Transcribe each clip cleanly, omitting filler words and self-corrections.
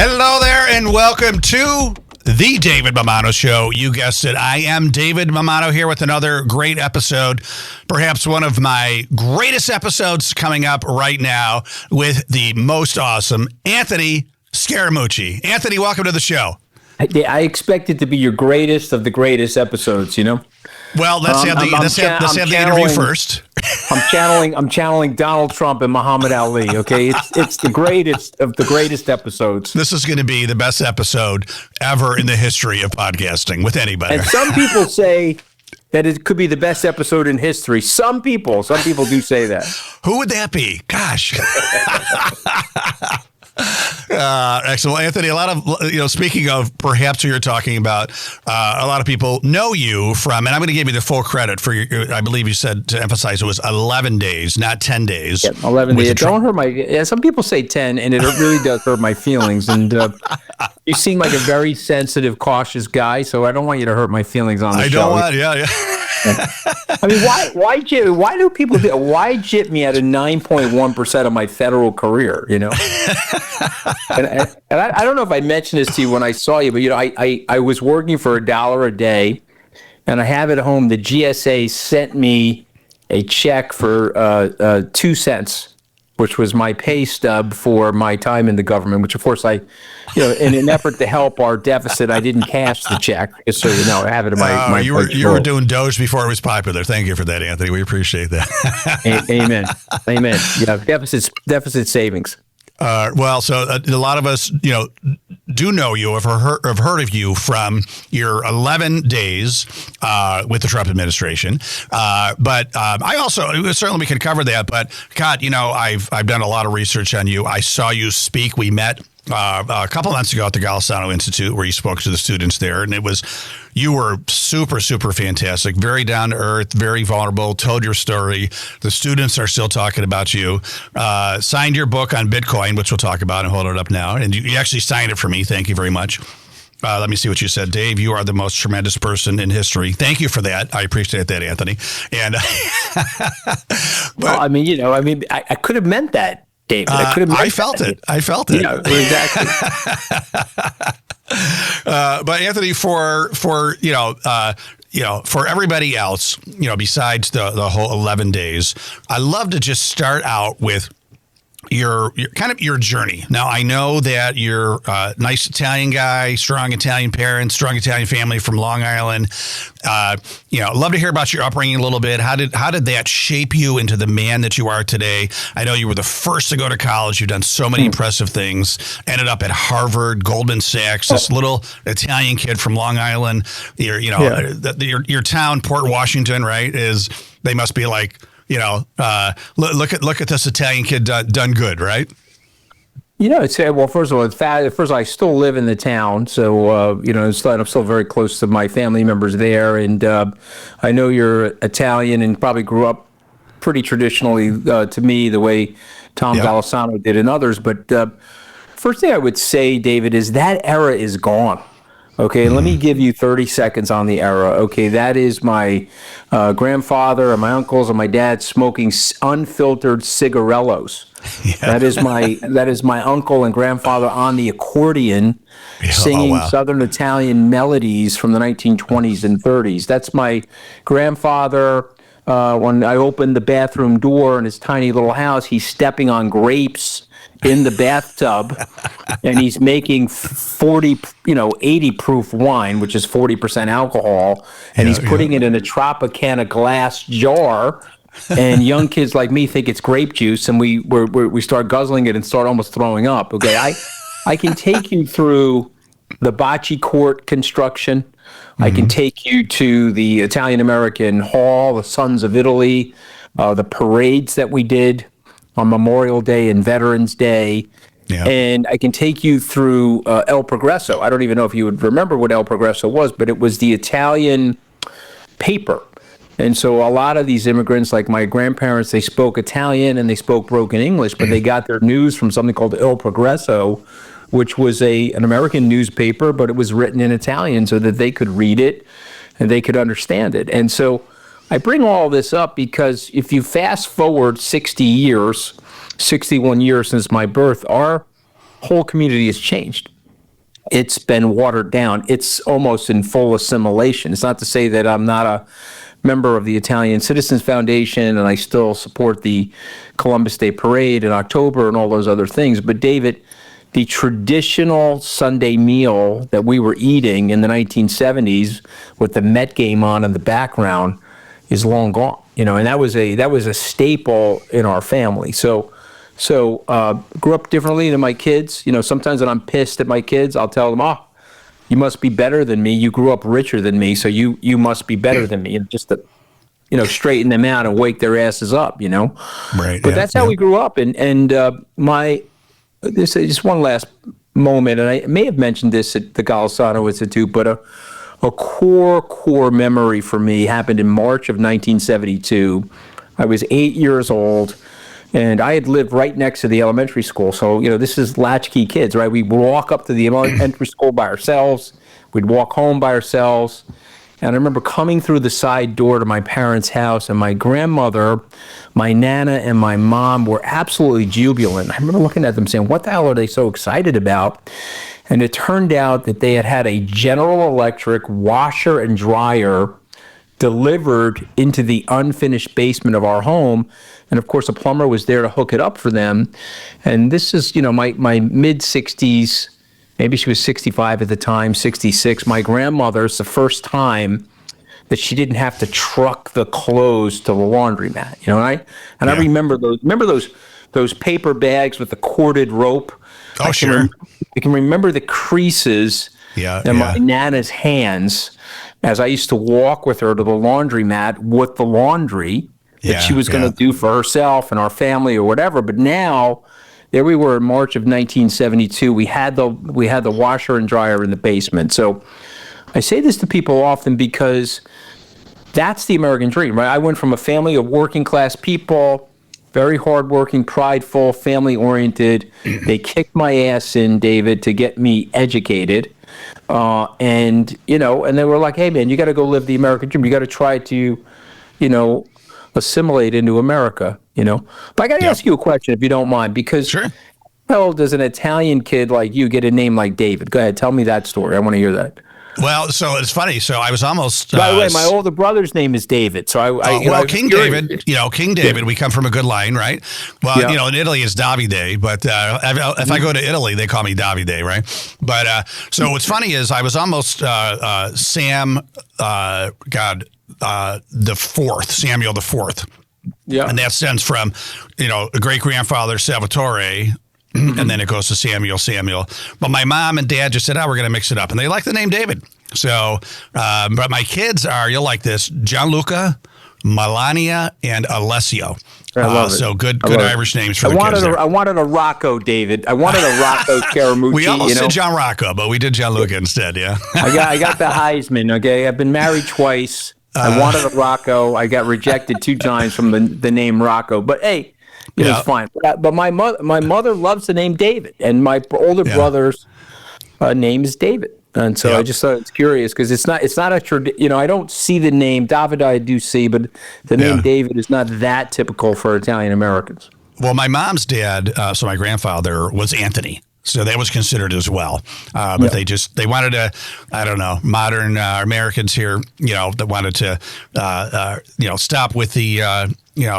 Hello there, and welcome to the David Mamano Show. You guessed it. I am David Mamano here with another great episode, perhaps one of my greatest episodes coming up right now with the most awesome Anthony Scaramucci. Anthony, welcome to the show. I expect it to be your greatest of the greatest episodes, you know? Well, let's have the interview first. I'm channeling Donald Trump and Muhammad Ali, okay? It's the greatest of the greatest episodes. This is going to be the best episode ever in the history of podcasting with anybody. And some people say that it could be the best episode in history. Some people do say that. Who would that be? Gosh. Excellent. Well, Anthony, a lot of, speaking of perhaps who you're talking about, a lot of people know you from, and I'm going to give you the full credit for your, I believe you said to emphasize it was 11 days, not 10 days. Yeah, 11 days. Don't hurt my, some people say 10, and it really does hurt my feelings. And you seem like a very sensitive, cautious guy, so I don't want you to hurt my feelings on the show. I don't want, yeah. I mean, why do people why jip me at a 9.1% of my federal career, you know? and I don't know if I mentioned this to you when I saw you, but I was working for $1 a day, and I have at home the GSA sent me a check for 2 cents, which was my pay stub for my time in the government, which of course in an effort to help our deficit, I didn't cash the check, just so you know. I have it in my you were doing Doge before it was popular. Thank you for that, Anthony. We appreciate that. Amen. Yeah, deficit savings. So a lot of us, do know you, have heard of you from your 11 days with the Trump administration. But I also, certainly we can cover that. But God, I've done a lot of research on you. I saw you speak. We met a couple months ago at the Golisano Institute, where you spoke to the students there, and you were super, super fantastic, very down to earth, very vulnerable, told your story. The students are still talking about you. Signed your book on Bitcoin, which we'll talk about, and hold it up now. And you actually signed it for me. Thank you very much. Let me see what you said. Dave, you are the most tremendous person in history. Thank you for that. I appreciate that, Anthony. And I could have meant that, David. I felt it. Yeah, exactly. But Anthony, for everybody else, besides the whole 11 days, I love to just start out with your kind of your journey. Now, I know that you're a nice Italian guy, strong Italian parents, strong Italian family from Long Island. Love to hear about your upbringing a little bit. How did that shape you into the man that you are today? I know you were the first to go to college. You've done so many impressive things. Ended up at Harvard, Goldman Sachs. This little Italian kid from Long Island. Your town, Port Washington, right? They must be like, look at this Italian kid done good, right? First of all, I still live in the town, so I'm still very close to my family members there, and I know you're Italian and probably grew up pretty traditionally to me, the way Tom Golisano did and others. But first thing I would say, David, is that era is gone. Okay, let me give you 30 seconds on the era. Okay, that is my grandfather and my uncles and my dad smoking unfiltered cigarellos. Yeah. That is my uncle and grandfather on the accordion singing Southern Italian melodies from the 1920s and 30s. That's my grandfather. When I opened the bathroom door in his tiny little house, he's stepping on grapes in the bathtub, and he's making 80 proof wine, which is 40% alcohol, and he's putting it in a Tropicana glass jar. And young kids like me think it's grape juice, and we start guzzling it and start almost throwing up. Okay, I can take you through the bocce court construction. I can take you to the Italian American Hall, the Sons of Italy, the parades that we did on Memorial Day and Veterans Day. Yeah. And I can take you through El Progresso. I don't even know if you would remember what El Progresso was, but it was the Italian paper. And so a lot of these immigrants, like my grandparents, they spoke Italian and they spoke broken English, but they got their news from something called El Progresso, which was an American newspaper, but it was written in Italian so that they could read it and they could understand it. And so I bring all this up because if you fast forward 61 years since my birth, our whole community has changed. It's been watered down. It's almost in full assimilation. It's not to say that I'm not a member of the Italian Citizens Foundation and I still support the Columbus Day Parade in October and all those other things. But David, the traditional Sunday meal that we were eating in the 1970s with the Met game on in the background is long gone. And that was a staple in our family. So grew up differently than my kids. Sometimes when I'm pissed at my kids, I'll tell them, "Oh, you must be better than me. You grew up richer than me, so you must be better than me." And just to, straighten them out and wake their asses up. Right. But that's how we grew up. And this is just one last moment, and I may have mentioned this at the Golisano Institute, but a core memory for me happened in March of 1972. I was 8 years old. And I had lived right next to the elementary school. So, this is latchkey kids, right? We'd walk up to the elementary school by ourselves. We'd walk home by ourselves. And I remember coming through the side door to my parents' house, and my grandmother, my Nana, and my mom were absolutely jubilant. I remember looking at them saying, "What the hell are they so excited about?" And it turned out that they had had a General Electric washer and dryer delivered into the unfinished basement of our home. And of course, a plumber was there to hook it up for them. And this is, my mid 60s, maybe she was 65 at the time, 66. My grandmother's the first time that she didn't have to truck the clothes to the laundromat. I remember those paper bags with the corded rope. Oh, sure. I can remember the creases in my Nana's hands as I used to walk with her to the laundromat with the laundry that she was going to do for herself and our family or whatever. But now, there we were in March of 1972. We had the washer and dryer in the basement. So I say this to people often because that's the American dream, right? I went from a family of working class people, very hardworking, prideful, family oriented. They kicked my ass in, David, to get me educated. And they were like, "Hey man, you got to go live the American dream. You got to try to, assimilate into America, But I got to ask you a question, if you don't mind, because Sure. how does an Italian kid like you get a name like David? Go ahead, tell me that story. I want to hear that. Well, so it's funny. So I was almost. By the way, my older brother's name is David. So King David. King David. We come from a good line, right? Well, in Italy it's Davide, but if I go to Italy, they call me Davide, right? But so what's funny is I was almost Sam. The fourth, Samuel the Fourth. Yeah, and that stems from a great grandfather Salvatore. And then it goes to Samuel. But my mom and dad just said, "Oh, we're going to mix it up." And they like the name David. So, but my kids are, you'll like this, Gianluca, Melania, and Alessio. I love it. So good Irish names for the kids there. I wanted a Rocco, David. I wanted a Rocco Scaramucci. We almost did John Rocco, but we did Gianluca instead, yeah. I got the Heisman, okay? I've been married twice. I wanted a Rocco. I got rejected 2 times from the name Rocco. But hey, it's fine. But my mother loves the name David, and my older brother's name is David. And so I just thought it's curious because it's not a I don't see the name David. I do see, but the name David is not that typical for Italian Americans. Well, my mom's dad, so my grandfather, was Anthony. So that was considered as well. But they wanted to, I don't know, modern Americans here, that wanted to, stop with the,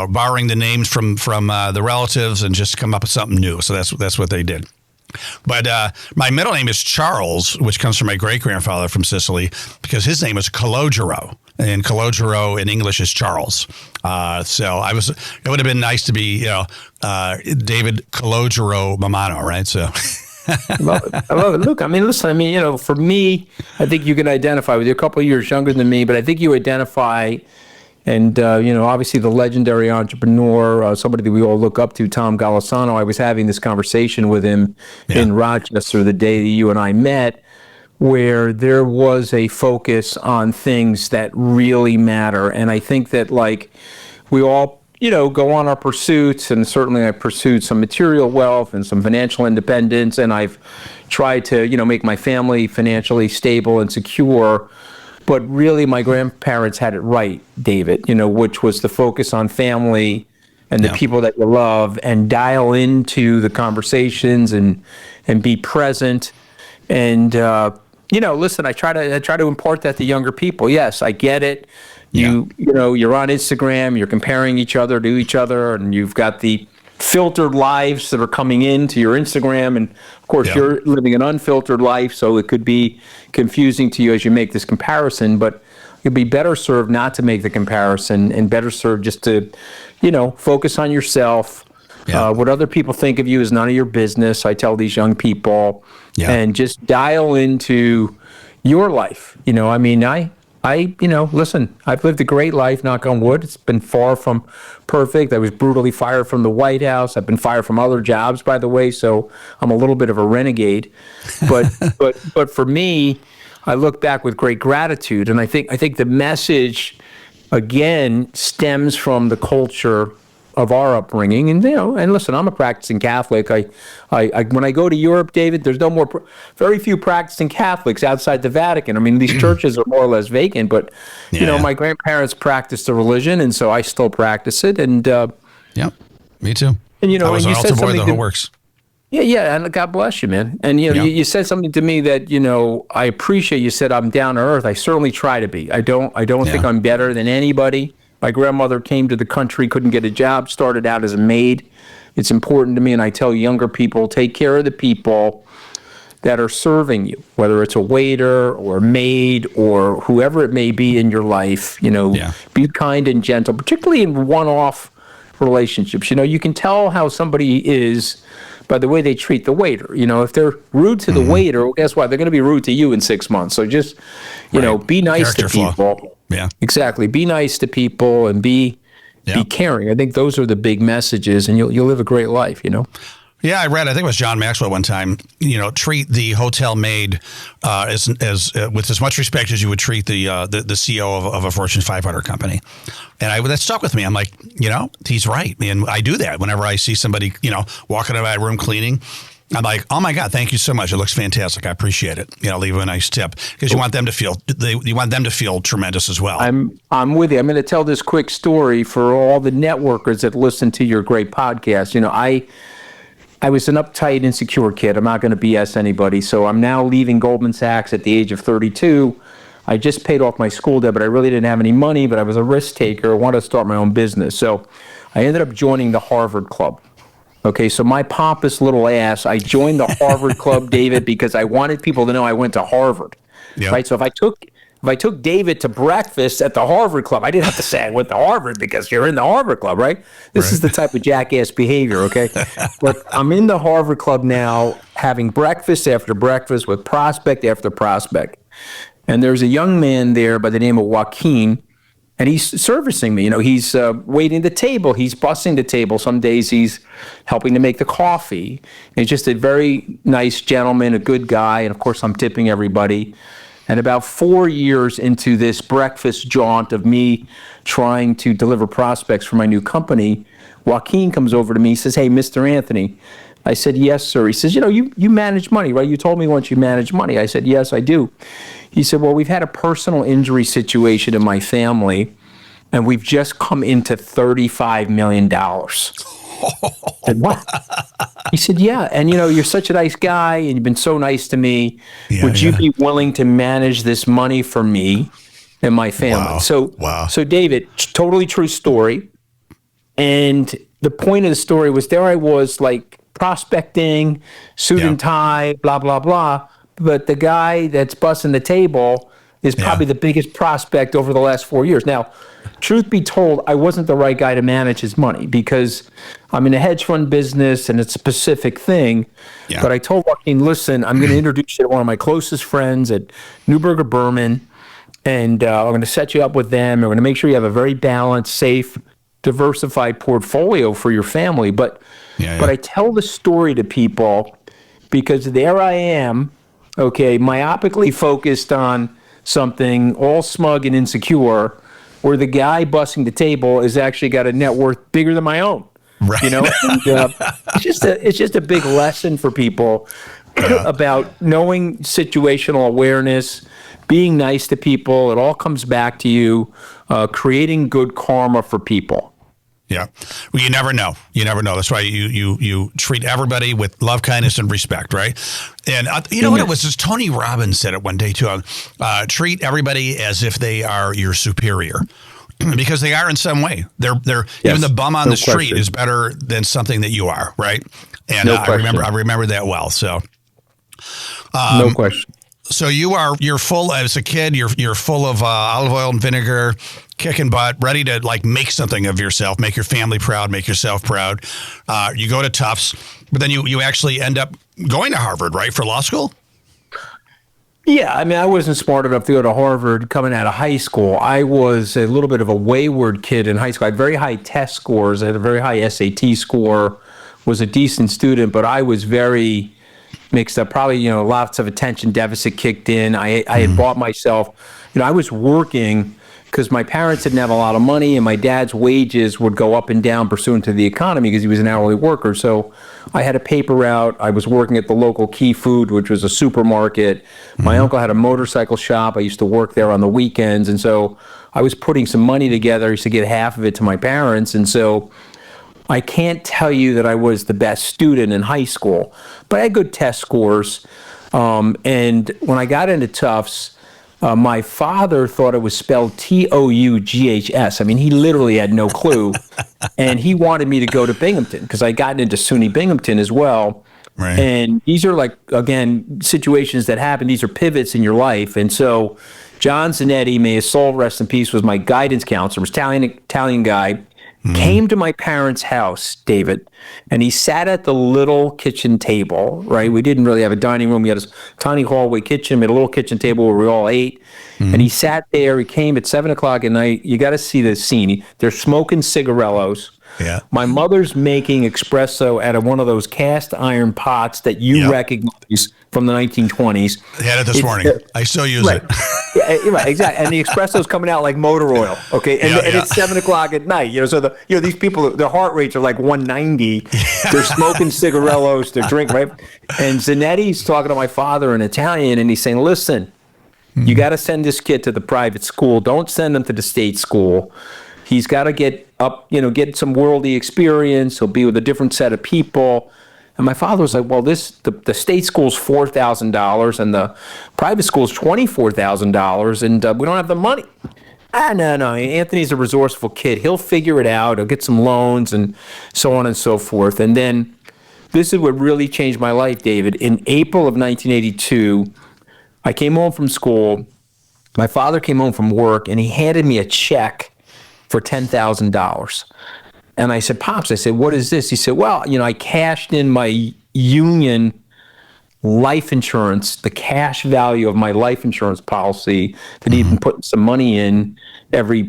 borrowing the names from the relatives and just come up with something new. So that's what they did. But my middle name is Charles, which comes from my great-grandfather from Sicily, because his name was Calogero. And Calogero in English is Charles. So it would have been nice to be, David Calogero Mamano, right? So I love it. Look, listen, for me, I think you can identify with you. A couple of years younger than me, but I think you identify. And, obviously the legendary entrepreneur, somebody that we all look up to, Tom Golisano. I was having this conversation with him in Rochester the day that you and I met, where there was a focus on things that really matter. And I think that, we all, go on our pursuits, and certainly I pursued some material wealth and some financial independence, and I've tried to, make my family financially stable and secure. But really, my grandparents had it right, David, which was the focus on family and the people that you love, and dial into the conversations and be present. And listen, I try to impart that to younger people. Yes, I get it. You're on Instagram, you're comparing each other to each other, and you've got the filtered lives that are coming into your Instagram, and of course you're living an unfiltered life, so it could be confusing to you as you make this comparison. But you'd be better served not to make the comparison, and better served just to, focus on yourself. What other people think of you is none of your business, I tell these young people, and just dial into your life. Listen, I've lived a great life, knock on wood. It's been far from perfect. I was brutally fired from the White House. I've been fired from other jobs, by the way, so I'm a little bit of a renegade. But but for me, I look back with great gratitude, and I think the message again stems from the culture of our upbringing. And and listen, I'm a practicing Catholic. I when I go to Europe, David, there's very few practicing Catholics outside the Vatican. I mean, these churches are more or less vacant, but my grandparents practiced the religion, and so I still practice it. And me too. And I was and an you said altar boy something the whole works. Yeah, and God bless you, man. And you said something to me that I appreciate. You said I'm down to earth. I certainly try to be. I don't think I'm better than anybody. My grandmother came to the country, couldn't get a job, started out as a maid. It's important to me, and I tell younger people, take care of the people that are serving you, whether it's a waiter or a maid or whoever it may be in your life. Be kind and gentle, particularly in one-off relationships. You can tell how somebody is by the way they treat the waiter. If they're rude to the waiter, well, guess what? They're going to be rude to you in 6 months. So just, be nice Character to people. flaw. Yeah. Exactly. Be nice to people and be caring. I think those are the big messages, and you'll live a great life, Yeah, I think it was John Maxwell one time, treat the hotel maid as with as much respect as you would treat the CEO of a Fortune 500 company. And that stuck with me. I'm like, he's right. And I do that whenever I see somebody, walking out of my room cleaning. I'm like, oh my God, thank you so much. It looks fantastic. I appreciate it. Leave a nice tip, because you want them to feel tremendous as well. I'm with you. I'm going to tell this quick story for all the networkers that listen to your great podcast. I was an uptight, insecure kid. I'm not going to BS anybody. So I'm now leaving Goldman Sachs at the age of 32. I just paid off my school debt, but I really didn't have any money, but I was a risk taker. I wanted to start my own business. So I ended up joining the Harvard Club. Okay, so my pompous little ass, I joined the Harvard Club, David, because I wanted people to know I went to Harvard. Yep. Right? So if I took David to breakfast at the Harvard Club, I didn't have to say I went to Harvard because you're in the Harvard Club, right? This is the type of jackass behavior, okay? But I'm in the Harvard Club now, having breakfast after breakfast with prospect after prospect. And there's a young man there by the name of Joaquin, and he's servicing me. He's waiting the table. He's bussing the table. Some days he's helping to make the coffee. He's just a very nice gentleman, a good guy. And of course, I'm tipping everybody. And about 4 years into this breakfast jaunt of me trying to deliver prospects for my new company, Joaquin comes over to me. He says, "Hey, Mr. Anthony." I said, "Yes, sir." He says, you manage money, right? You told me once you manage money. I said, "Yes, I do." He said, "Well, we've had a personal injury situation in my family, and we've just come into $35 million. I said, "What?" He said, "Yeah, and you're such a nice guy, and you've been so nice to me. Would you be willing to manage this money for me and my family?" So David, totally true story. And the point of the story was, there I was, like, prospecting, suit and tie, blah, blah, blah. But the guy that's bussing the table is probably the biggest prospect over the last 4 years. Now, truth be told, I wasn't the right guy to manage his money, because I'm in a hedge fund business and it's a specific thing. Yeah. But I told Joaquin, "Listen, I'm going to introduce you to one of my closest friends at Neuberger Berman, and I'm going to set you up with them. We're going to make sure you have a very balanced, safe, diversified portfolio for your family." But I tell the story to people because there I am, okay, myopically focused on something, all smug and insecure, where the guy bussing the table has actually got a net worth bigger than my own. Right. And, it's just a big lesson for people about knowing situational awareness, being nice to people. It all comes back to you, creating good karma for people. Yeah. Well, you never know. You never know. That's why you treat everybody with love, kindness, and respect, right? And you know what it was? Just Tony Robbins said it one day too. Treat everybody as if they are your superior. Because they are in some way. They're yes, even the bum on the street is better than something that you are, right? And I remember that well. So no question. So you're full as a kid. You're full of olive oil and vinegar, kicking butt, ready to like make something of yourself, make your family proud, make yourself proud. You go to Tufts, but then you actually end up going to Harvard, right, for law school? Yeah, I mean, I wasn't smart enough to go to Harvard coming out of high school. I was a little bit of a wayward kid in high school. I had very high test scores. I had a very high SAT score, was a decent student, but I was very mixed up. Probably, lots of attention deficit kicked in. I had bought myself, I was working because my parents didn't have a lot of money, and my dad's wages would go up and down pursuant to the economy because he was an hourly worker. So I had a paper route. I was working at the local Key Food, which was a supermarket. My uncle had a motorcycle shop. I used to work there on the weekends. And so I was putting some money together. I used to get half of it to my parents. And so I can't tell you that I was the best student in high school, but I had good test scores. And when I got into Tufts, my father thought it was spelled Toughs. I mean, he literally had no clue. And he wanted me to go to Binghamton because I got into SUNY Binghamton as well. Right. And these are again, situations that happen. These are pivots in your life. And so John Zanetti, may his soul rest in peace, was my guidance counselor, was Italian guy. Came to my parents' house, David, and he sat at the little kitchen table, right? We didn't really have a dining room. We had a tiny hallway kitchen. We had a little kitchen table where we all ate. And he sat there. He came at 7 o'clock at night. You got to see the scene. They're smoking cigarillos. Yeah. My mother's making espresso out of one of those cast iron pots that you recognize from the 1920s. I had it this morning. I still use it. Yeah, right, exactly. And the espresso's coming out like motor oil. Okay, and it's 7 o'clock at night. So these people, their heart rates are like 190. They're smoking cigarillos. They're drinking, right? And Zanetti's talking to my father in Italian, and he's saying, "Listen, you got to send this kid to the private school. Don't send him to the state school. He's got to get up, get some worldly experience. He'll be with a different set of people." And my father was like, "Well, the state school's $4,000 and the private school's $24,000, and we don't have the money." No. Anthony's a resourceful kid. He'll figure it out. He'll get some loans and so on and so forth. And then this is what really changed my life, David. In April of 1982, I came home from school. My father came home from work, and he handed me a check for $10,000. And I said, "Pops," I said, "what is this?" He said, "Well, I cashed in my union life insurance, the cash value of my life insurance policy that he'd been putting some money in every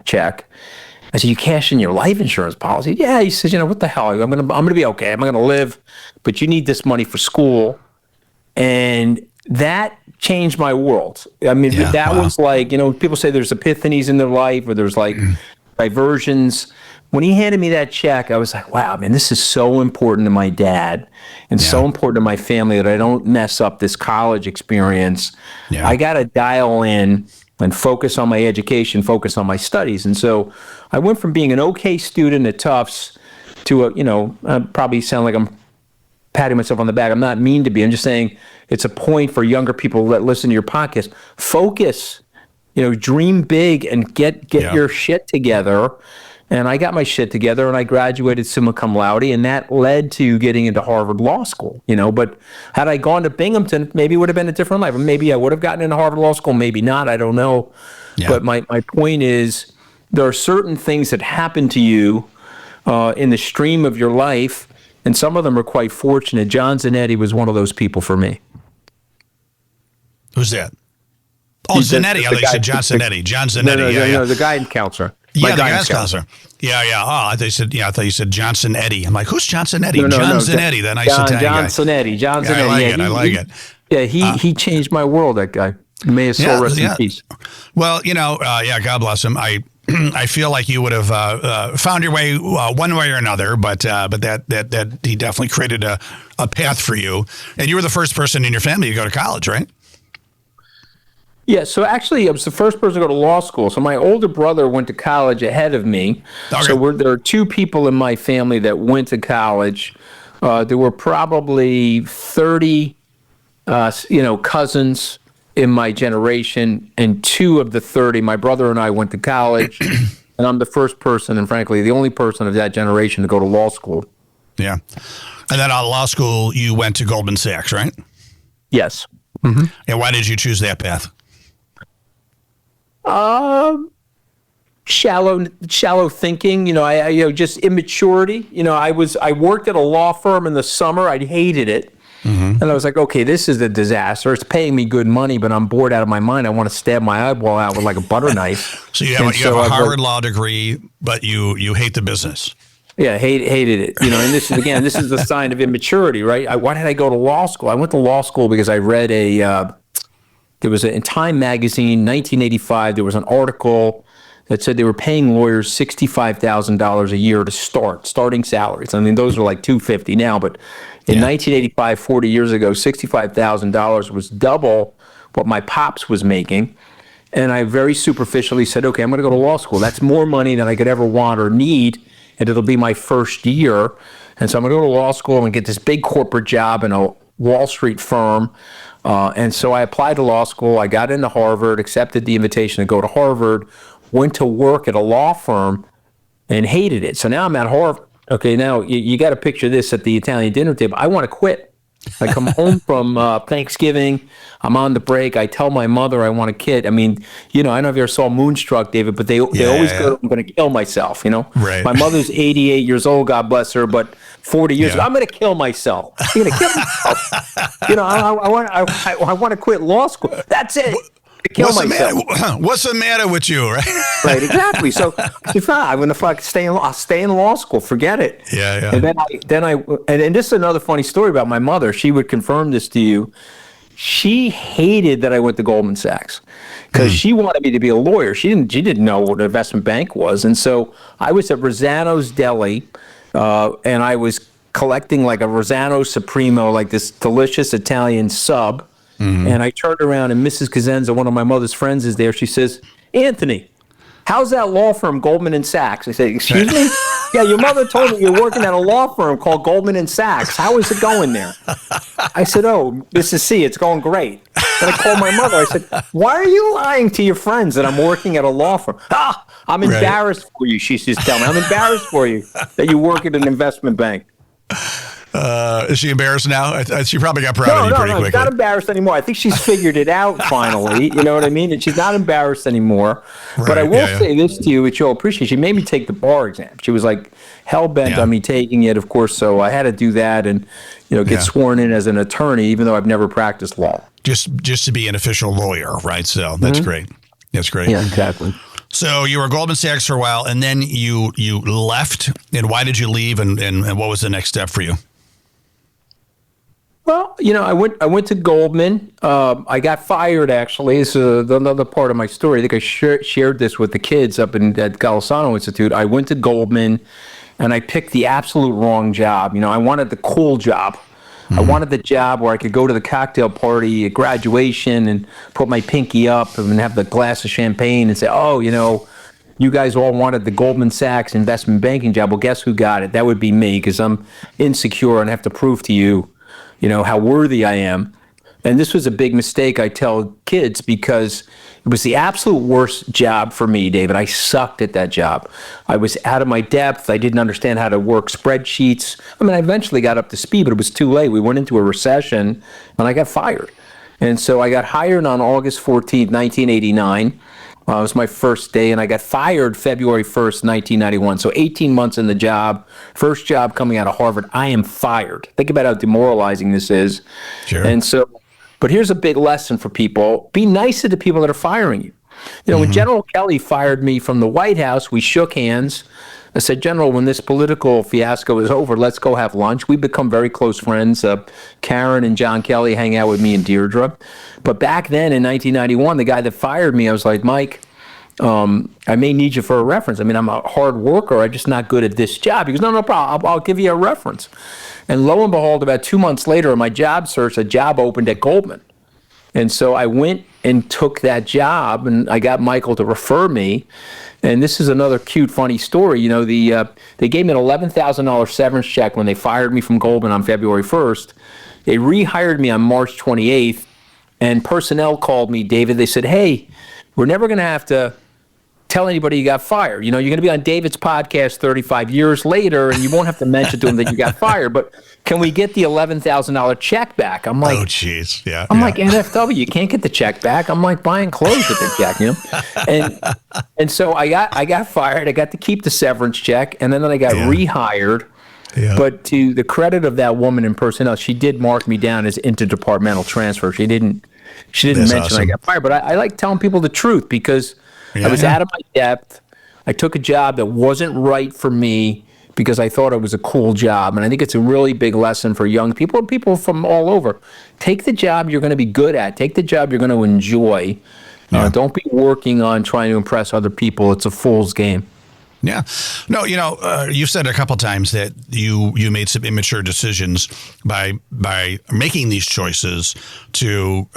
check." I said, "You cashed in your life insurance policy?" "Yeah." He says, "What the hell? I'm gonna be okay. I'm gonna live, but you need this money for school." And that changed my world. I mean, that was like, people say there's epiphanies in their life or there's like diversions. When he handed me that check, I was like, wow, man, this is so important to my dad and so important to my family that I don't mess up this college experience. Yeah. I got to dial in and focus on my education, focus on my studies. And so I went from being an okay student at Tufts to I probably sound like I'm patting myself on the back. I'm not mean to be. I'm just saying it's a point for younger people that listen to your podcast. Focus, dream big and get your shit together. And I got my shit together and I graduated summa cum laude, and that led to getting into Harvard Law School, but had I gone to Binghamton, maybe it would have been a different life. Maybe I would have gotten into Harvard Law School, maybe not, I don't know. Yeah. But my point is there are certain things that happen to you in the stream of your life, and some of them are quite fortunate. John Zanetti was one of those people for me. Who's that? Oh, Zanetti. I thought you said John Zanetti. John Zanetti. No, the guidance counselor. Yeah, the guidance counselor. Yeah. Oh, I thought you said Johnson Eddie. I'm like, who's Johnson Eddie? No, John Zanetti, the nice Italian guy. John Zanetti. I like it. Yeah, he changed my world, that guy. May his soul rest in peace. Well, God bless him. I feel like you would have found your way one way or another, but that he definitely created a path for you. And you were the first person in your family to go to college, right? Yeah, so actually, I was the first person to go to law school. So my older brother went to college ahead of me. Okay. So there are two people in my family that went to college. There were probably 30, cousins in my generation, and two of the 30, my brother and I went to college, and I'm the first person, and frankly, the only person of that generation to go to law school. Yeah. And then out of law school, you went to Goldman Sachs, right? Yes. And why did you choose that path? Shallow thinking. I just immaturity. I worked at a law firm in the summer. I hated it. And I was like, okay, this is a disaster. It's paying me good money, but I'm bored out of my mind. I want to stab my eyeball out with like a butter knife. So you have a Harvard law degree, but you hate the business. Yeah, hated it. And this is the sign of immaturity, right? Why did I go to law school? I went to law school because I read there was in Time magazine, 1985, there was an article that said they were paying lawyers $65,000 a year to starting salaries. I mean, those are like $250 now, but in 1985, 40 years ago, $65,000 was double what my pops was making. And I very superficially said, okay, I'm going to go to law school. That's more money than I could ever want or need, and it'll be my first year. And so I'm going to go to law school and get this big corporate job in a Wall Street firm. And so I applied to law school. I got into Harvard, accepted the invitation to go to Harvard, went to work at a law firm, and hated it. So now I'm at Harvard. Okay, now you got to picture this at the Italian dinner table. I want to quit. I come home from Thanksgiving. I'm on the break. I tell my mother I want to quit. I mean, I don't know if you ever saw Moonstruck, David, but they alwaz go, I'm going to kill myself, Right. My mother's 88 years old, God bless her, but 40 years ago, I'm going to kill myself. I'm going to kill myself. I want to quit law school. That's it. What's the matter with you, right? Right, exactly. So if I stay I'll stay in law school. Forget it. Yeah. And then this is another funny story about my mother. She would confirm this to you. She hated that I went to Goldman Sachs because she wanted me to be a lawyer. She didn't know what an investment bank was, and so I was at Rosano's Deli, and I was collecting like a Rosano Supremo, like this delicious Italian sub. And I turned around and Mrs. Cosenza, one of my mother's friends, is there. She says, Anthony, how's that law firm, Goldman & Sachs? I said, excuse me? Yeah, your mother told me you're working at a law firm called Goldman & Sachs. How is it going there? I said, oh, Mrs. C, it's going great. Then I called my mother. I said, why are you lying to your friends that I'm working at a law firm? I'm embarrassed for you, she says, tell me. I'm embarrassed for you that you work at an investment bank. Is she embarrassed now? She probably got proud of you pretty quickly. No, she's not embarrassed anymore. I think she's figured it out finally. You know what I mean? And she's not embarrassed anymore. Right, but I will say this to you, which you'll appreciate. She made me take the bar exam. She was like hell-bent on me taking it, of course. So I had to do that and get sworn in as an attorney, even though I've never practiced law. Just to be an official lawyer, right? So that's great. That's great. Yeah, exactly. So you were at Goldman Sachs for a while, and then you left. And why did you leave? And what was the next step for you? Well, I went to Goldman. I got fired, actually. This is another part of my story. I think I shared this with the kids up at Golisano Institute. I went to Goldman, and I picked the absolute wrong job. I wanted the cool job. I wanted the job where I could go to the cocktail party at graduation and put my pinky up and have the glass of champagne and say, oh, you guys all wanted the Goldman Sachs investment banking job. Well, guess who got it? That would be me, because I'm insecure and have to prove to you, how worthy I am. And this was a big mistake, I tell kids, because it was the absolute worst job for me, David. I sucked at that job. I was out of my depth. I didn't understand how to work spreadsheets. I mean, I eventually got up to speed, but it was too late. We went into a recession, and I got fired. And so I got hired on August 14th, 1989. It was my first day, and I got fired February 1st, 1991. So 18 months in the job, first job coming out of Harvard, I am fired. Think about how demoralizing this is. Sure. And so, but here's a big lesson for people. Be nice to the people that are firing you. When General Kelly fired me from the White House, we shook hands. I said, General, when this political fiasco is over, let's go have lunch. We've become very close friends. Karen and John Kelly hang out with me and Deirdre. But back then in 1991, the guy that fired me, I was like, Mike, I may need you for a reference. I mean, I'm a hard worker. I'm just not good at this job. He goes, no problem. I'll give you a reference. And lo and behold, about 2 months later in my job search, a job opened at Goldman. And so I went and took that job, and I got Michael to refer me. And this is another cute, funny story. You know, they gave me an $11,000 severance check when they fired me from Goldman on February 1st. They rehired me on March 28th, and personnel called me, David. They said, hey, we're never going to have to tell anybody you got fired. You know, you're going to be on David's podcast 35 years later, and you won't have to mention to him that you got fired. But can we get the $11,000 check back? I'm like, oh, jeez. Yeah. I'm like, NFW, you can't get the check back. I'm like buying clothes with the check, you know? And so I got fired. I got to keep the severance check, and then I got rehired. Yeah. But to the credit of that woman in personnel, she did mark me down as interdepartmental transfer. She didn't mention awesome. I got fired. But I like telling people the truth because I was out of my depth. I took a job that wasn't right for me because I thought it was a cool job. And I think it's a really big lesson for young people and people from all over. Take the job you're going to be good at. Take the job you're going to enjoy. Don't be working on trying to impress other people. It's a fool's game. Yeah. No, you know, you've said a couple of times that you made some immature decisions by making these choices to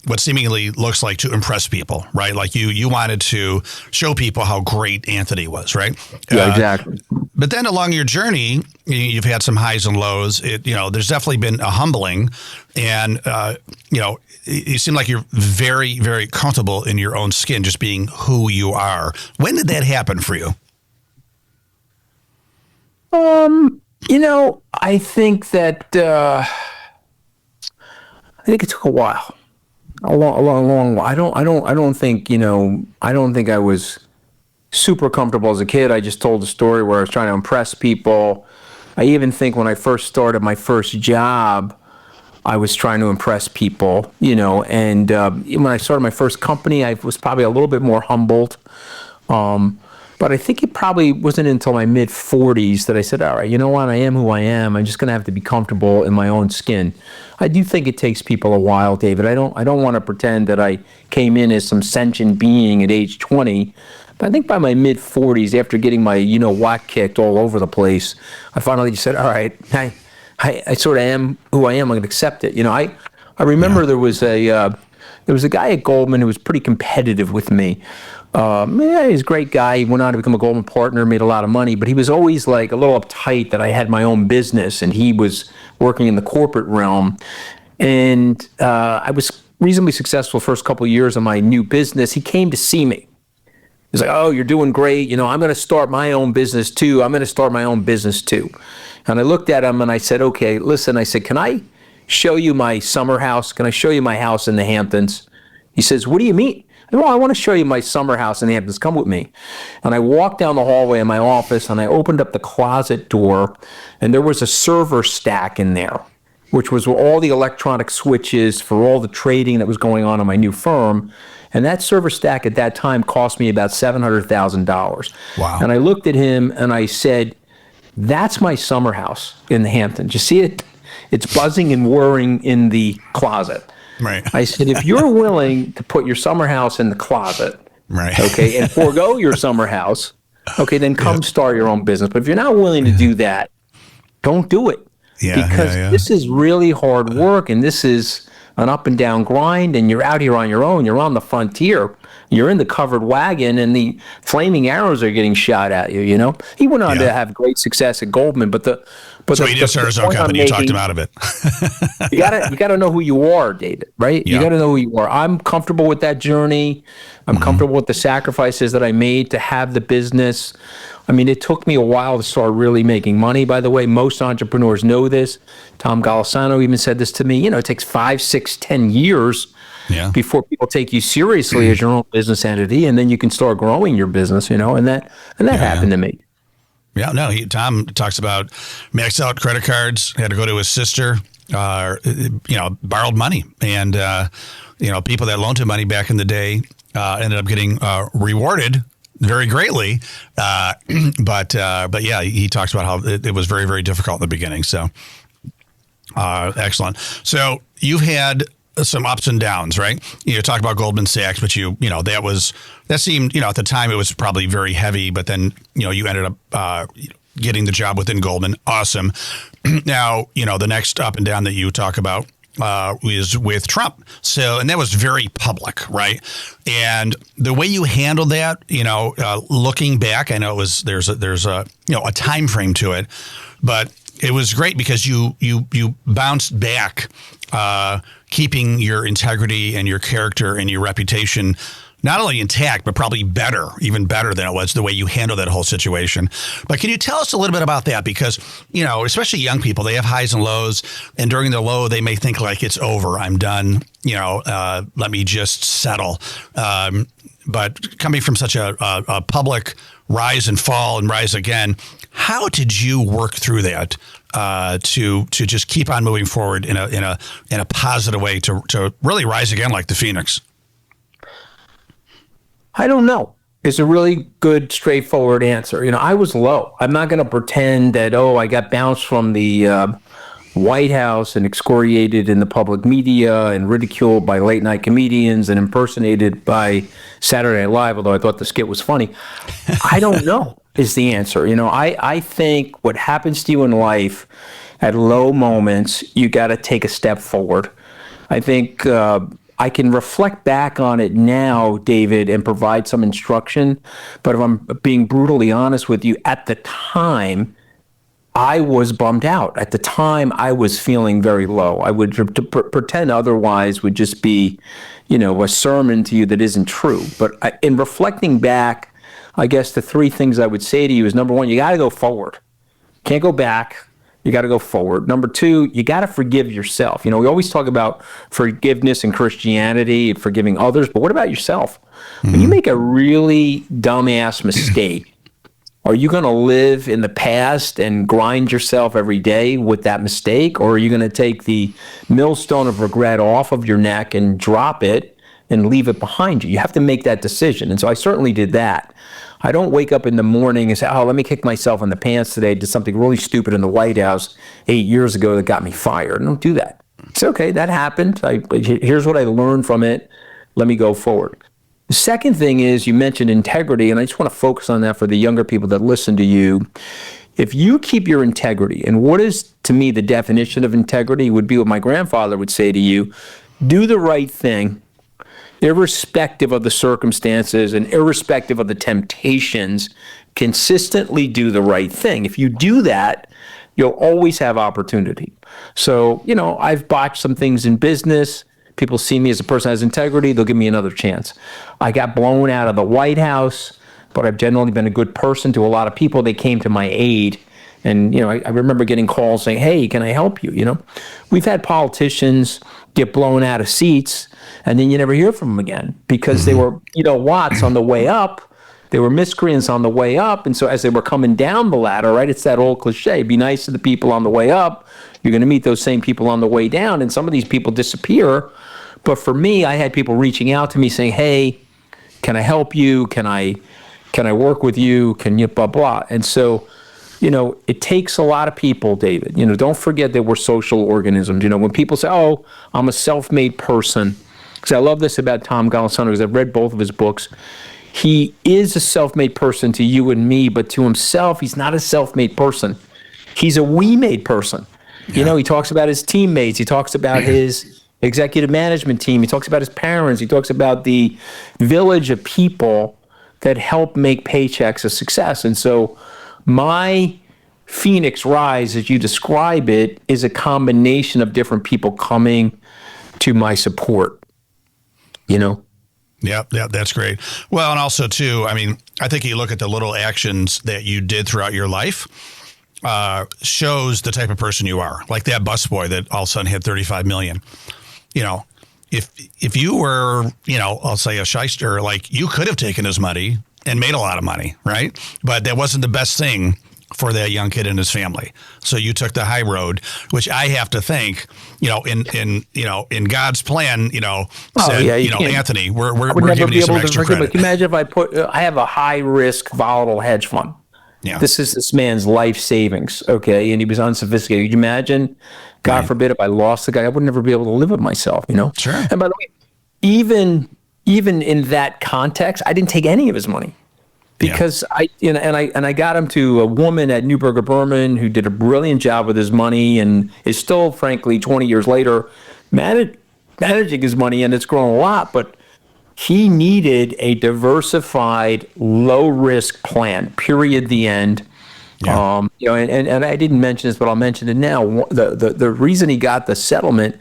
what seemingly looks like to impress people, right? Like you wanted to show people how great Anthony was, right? Yeah, exactly. But then along your journey, you've had some highs and lows. There's definitely been a humbling, and you seem like you're very, very comfortable in your own skin, just being who you are. When did that happen for you? I think that it took a while. A long while. I don't think I was super comfortable as a kid. I just told a story where I was trying to impress people. I even think when I first started my first job, I was trying to impress people, and when I started my first company, I was probably a little bit more humbled. But I think it probably wasn't until my mid-40s that I said, all right, you know what? I am who I am. I'm just going to have to be comfortable in my own skin. I do think it takes people a while, David. I don't want to pretend that I came in as some sentient being at age 20. But I think by my mid-40s, after getting my what kicked all over the place, I finally just said, all right, I sort of am who I am. I'm going to accept it. I remember there was a guy at Goldman who was pretty competitive with me. He's a great guy. He went on to become a Goldman partner, made a lot of money, but he was always like a little uptight that I had my own business and he was working in the corporate realm. And I was reasonably successful first couple of years of my new business. He came to see me. He's like, oh, you're doing great. I'm going to start my own business too. And I looked at him and I said, okay, listen, I said, can I show you my summer house? Can I show you my house in the Hamptons? He says, what do you mean? Well, I want to show you my summer house in the Hamptons. Come with me. And I walked down the hallway in my office and I opened up the closet door and there was a server stack in there, which was all the electronic switches for all the trading that was going on in my new firm. And that server stack at that time cost me about $700,000. Wow. And I looked at him and I said, that's my summer house in the Hamptons. You see it? It's buzzing and whirring in the closet. Right. I said, if you're willing to put your summer house in the closet, right, okay, and forego your summer house, okay, then come start your own business. But if you're not willing to do that, don't do it. Because this is really hard work and this is an up and down grind and you're out here on your own. You're on the frontier. You're in the covered wagon and the flaming arrows are getting shot at you, He went on to have great success at Goldman, so he did start his own company. You talked him out of it. you gotta know who you are, David, right? You gotta know who you are. I'm comfortable with that journey. I'm comfortable with the sacrifices that I made to have the business. I mean, it took me a while to start really making money, by the way. Most entrepreneurs know this. Tom Golisano even said this to me. It takes 5, 6, 10 years before people take you seriously as your own business entity, and then you can start growing your business, and that happened to me. Yeah, no, Tom talks about maxed out credit cards, had to go to his sister, borrowed money. And, people that loaned him money back in the day ended up getting rewarded very greatly. But yeah, he talks about how it was very, very difficult in the beginning. So excellent. So you've had some ups and downs, right? You talk about Goldman Sachs, but that seemed, at the time it was probably very heavy, but then, you ended up getting the job within Goldman. Awesome. Now, the next up and down that you talk about was with Trump. So, and that was very public, right? And the way you handled that, looking back, I know there's a time frame to it, but it was great because you bounced back, keeping your integrity and your character and your reputation not only intact, but probably even better than it was the way you handled that whole situation. But can you tell us a little bit about that? Because, especially young people, they have highs and lows. And during the low, they may think like it's over. I'm done. Let me just settle. But coming from such a public rise and fall and rise again, how did you work through that to just keep on moving forward in a positive way to really rise again like the Phoenix? I don't know. It's a really good, straightforward answer. I was low. I'm not going to pretend that, I got bounced from the White House and excoriated in the public media and ridiculed by late night comedians and impersonated by Saturday Night Live, although I thought the skit was funny. I don't know is the answer. I think what happens to you in life at low moments, you got to take a step forward. I think I can reflect back on it now, David, and provide some instruction. But if I'm being brutally honest with you, at the time, I was bummed out. At the time, I was feeling very low. I would pretend otherwise would just be, a sermon to you that isn't true. But in reflecting back, I guess the three things I would say to you is, number one, you got to go forward. Can't go back. You got to go forward. Number two, you got to forgive yourself. We always talk about forgiveness in Christianity and forgiving others, but what about yourself? Mm-hmm. When you make a really dumbass mistake, are you going to live in the past and grind yourself every day with that mistake? Or are you going to take the millstone of regret off of your neck and drop it and leave it behind you? You have to make that decision. And so I certainly did that. I don't wake up in the morning and say, let me kick myself in the pants today. I did something really stupid in the White House 8 years ago that got me fired. I don't do that. It's okay. That happened. Here's what I learned from it. Let me go forward. The second thing is you mentioned integrity, and I just want to focus on that for the younger people that listen to you. If you keep your integrity, and what is, to me, the definition of integrity would be what my grandfather would say to you, do the right thing, irrespective of the circumstances and irrespective of the temptations, consistently do the right thing. If you do that, you'll always have opportunity. So, I've botched some things in business. People see me as a person that has integrity. They'll give me another chance. I got blown out of the White House, but I've generally been a good person to a lot of people. They came to my aid. And, I remember getting calls saying, hey, can I help you? We've had politicians get blown out of seats, and then you never hear from them again because they were, Watts on the way up. They were miscreants on the way up. And so as they were coming down the ladder, right, it's that old cliche, be nice to the people on the way up. You're going to meet those same people on the way down. And some of these people disappear. But for me, I had people reaching out to me saying, hey, can I help you? Can I work with you? Can you blah, blah. And so, it takes a lot of people, David. Don't forget that we're social organisms. When people say, I'm a self-made person, because I love this about Tom Golisano, because I've read both of his books. He is a self-made person to you and me, but to himself, he's not a self-made person. He's a we-made person. Yeah. He talks about his teammates. He talks about his executive management team. He talks about his parents. He talks about the village of people that help make paychecks a success. And so my Phoenix Rise, as you describe it, is a combination of different people coming to my support, Yeah, that's great. Well, and also, too, I think you look at the little actions that you did throughout your life, shows the type of person you are. Like that busboy that all of a sudden had 35 million. If you were, I'll say a shyster, like you could have taken his money and made a lot of money, right? But that wasn't the best thing for that young kid and his family. So you took the high road, which I have to think, in God's plan, said, Anthony, we're giving you some extra credit. But imagine if I have a high risk volatile hedge fund. Yeah. This is this man's life savings, okay? And he was unsophisticated. Could you imagine, God forbid, if I lost the guy, I would never be able to live with myself, Sure. And by the way, even in that context, I didn't take any of his money. Because I got him to a woman at Neuberger Berman who did a brilliant job with his money and is still, frankly, 20 years later, managing his money, and it's grown a lot, but he needed a diversified, low-risk plan, period, the end. Yeah. And I didn't mention this, but I'll mention it now. The reason he got the settlement,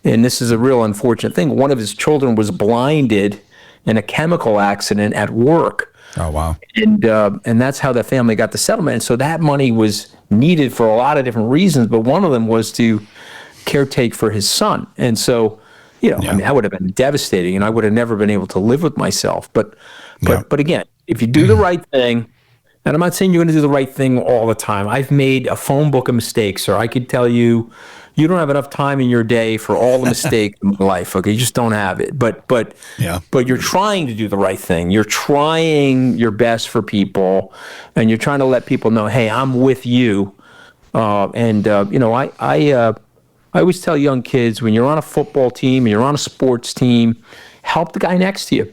and this is a real unfortunate thing, one of his children was blinded in a chemical accident at work. Oh, wow. And that's how the family got the settlement. And so that money was needed for a lot of different reasons, but one of them was to caretake for his son. And so, I mean, that would have been devastating, and I would have never been able to live with myself. But again, if you do the right thing, and I'm not saying you're going to do the right thing all the time. I've made a phone book of mistakes, or I could tell you, you don't have enough time in your day for all the mistakes in life. Okay, you just don't have it. But you're trying to do the right thing. You're trying your best for people, and you're trying to let people know, hey, I'm with you. I always tell young kids, when you're on a football team and you're on a sports team, help the guy next to you.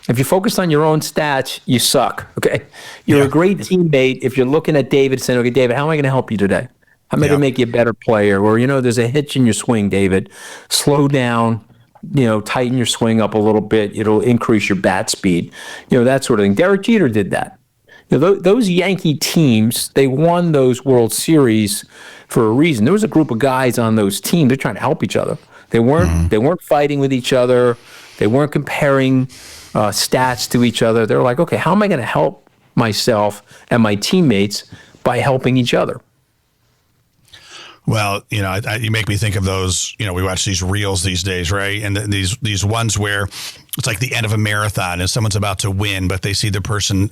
If you focus on your own stats, you suck, okay? You're a great teammate if you're looking at David saying, okay, David, how am I going to help you today? How am I going to make you a better player? Or, there's a hitch in your swing, David. Slow down, tighten your swing up a little bit. It'll increase your bat speed, that sort of thing. Derek Jeter did that. Those Yankee teams, they won those World Series for a reason. There was a group of guys on those teams. They're trying to help each other. They weren't fighting with each other. They weren't comparing stats to each other. They're like, okay, how am I going to help myself and my teammates by helping each other? Well, you make me think of those, we watch these reels these days, right? And these ones where it's like the end of a marathon and someone's about to win, but they see the person,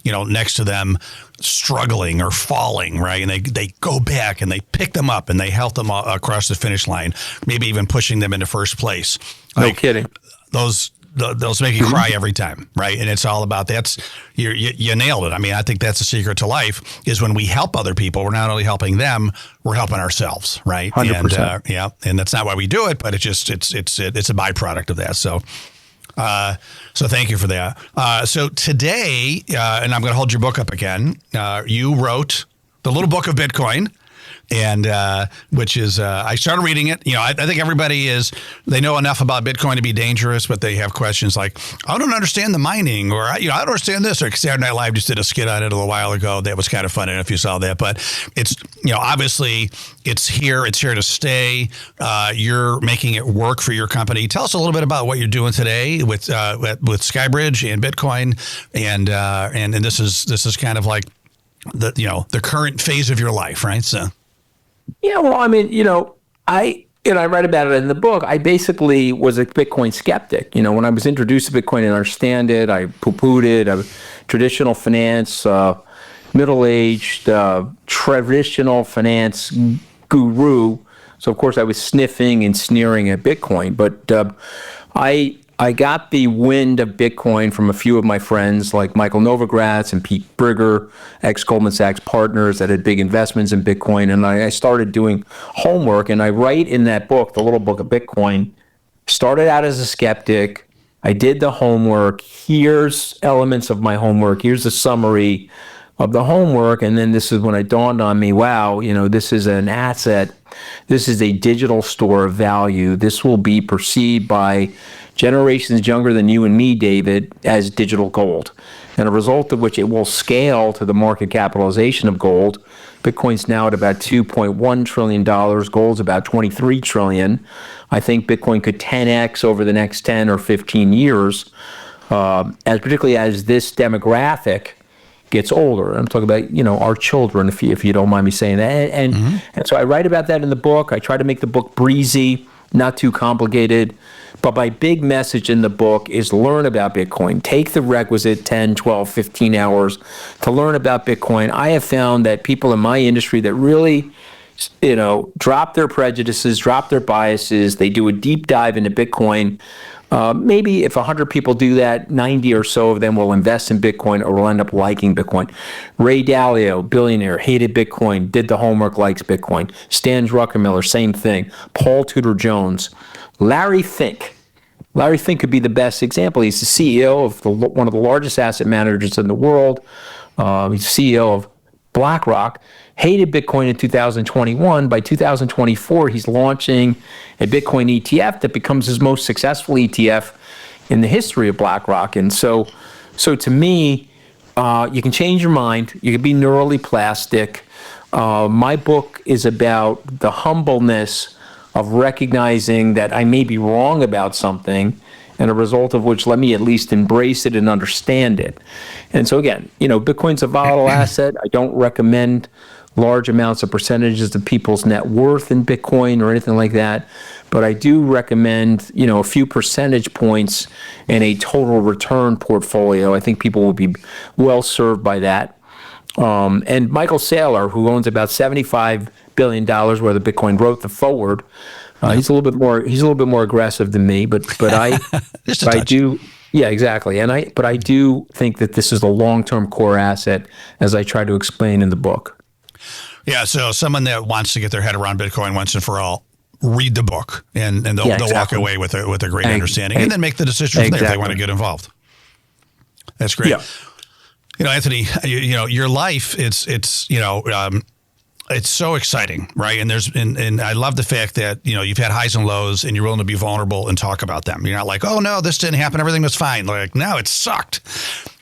next to them struggling or falling, right? And they go back and they pick them up and they help them across the finish line, maybe even pushing them into first place. No kidding. Those make you cry every time, right? And it's all about you nailed it. I mean, I think that's the secret to life is when we help other people, we're not only helping them, we're helping ourselves, right? 100%. And and that's not why we do it, but it's a byproduct of that. So thank you for that. So today, and I'm going to hold your book up again. You wrote The Little Book of Bitcoin. And which is, I started reading it. I think they know enough about Bitcoin to be dangerous, but they have questions like, I don't understand the mining, or I don't understand this. Or Saturday Night Live just did a skit on it a little while ago. That was kind of fun. I don't know if you saw that, but it's, obviously it's here to stay. You're making it work for your company. Tell us a little bit about what you're doing today with Skybridge and Bitcoin, and this is kind of like the current phase of your life, right? So. Yeah, well, I mean, I write about it in the book. I basically was a Bitcoin skeptic. When I was introduced to Bitcoin and understand it, I poo-pooed it. I was traditional finance, middle-aged, traditional finance guru. So, of course, I was sniffing and sneering at Bitcoin. But I got the wind of Bitcoin from a few of my friends like Michael Novogratz and Pete Brigger, ex-Goldman Sachs partners that had big investments in Bitcoin. And I started doing homework, and I write in that book, The Little Book of Bitcoin, started out as a skeptic. I did the homework. Here's elements of my homework. Here's a summary of the homework. And then this is when it dawned on me, wow, this is an asset. This is a digital store of value. This will be perceived by generations younger than you and me, David, as digital gold. And a result of which it will scale to the market capitalization of gold. Bitcoin's now at about $2.1 trillion. Gold's about $23 trillion. I think Bitcoin could 10x over the next 10 or 15 years, particularly as this demographic gets older. I'm talking about, our children, if you don't mind me saying that. And so I write about that in the book. I try to make the book breezy, not too complicated. But my big message in the book is learn about Bitcoin. Take the requisite 10, 12, 15 hours to learn about Bitcoin. I have found that people in my industry that really, drop their prejudices, drop their biases, they do a deep dive into Bitcoin. Maybe if 100 people do that, 90 or so of them will invest in Bitcoin or will end up liking Bitcoin. Ray Dalio, billionaire, hated Bitcoin, did the homework, likes Bitcoin. Stan Druckenmiller, same thing. Paul Tudor Jones. Larry Fink. Larry Fink could be the best example. He's the CEO of one of the largest asset managers in the world. He's CEO of BlackRock. hated Bitcoin in 2021. By 2024, he's launching a Bitcoin ETF that becomes his most successful ETF in the history of BlackRock. And so to me, you can change your mind. You can be neurally plastic. My book is about the humbleness of recognizing that I may be wrong about something, and a result of which, let me at least embrace it and understand it. And so again, Bitcoin's a volatile asset. I don't recommend large amounts of percentages of people's net worth in Bitcoin or anything like that. But I do recommend, a few percentage points in a total return portfolio. I think people will be well served by that. And Michael Saylor, who owns about $75 billion worth of Bitcoin, wrote the forward. He's a little bit more aggressive than me, but I do. Yeah, exactly. But I do think that this is a long-term core asset, as I try to explain in the book. Yeah. So someone that wants to get their head around Bitcoin once and for all, read the book, and they'll walk away with a great understanding, and then make the decision from there if they want to get involved. That's great. Yeah. Anthony, your life, it's so exciting, right? And I love the fact that, you've had highs and lows, and you're willing to be vulnerable and talk about them. You're not like, oh no, this didn't happen, everything was fine. Like, no, it sucked.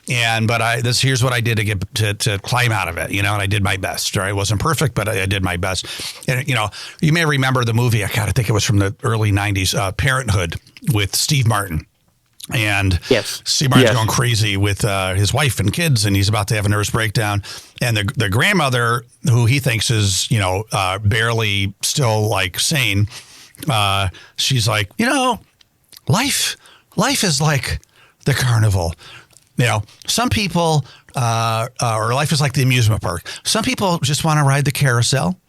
But here's what I did to get to climb out of it, and I did my best. Right? It wasn't perfect, but I did my best. And you may remember the movie. I think it was from the early '90s, Parenthood, with Steve Martin. And yes. Steve Martin's going crazy with his wife and kids, and he's about to have a nervous breakdown. And the grandmother, who he thinks is barely still like sane, she's like, life is like the carnival. Some people, or life is like the amusement park. Some people just want to ride the carousel,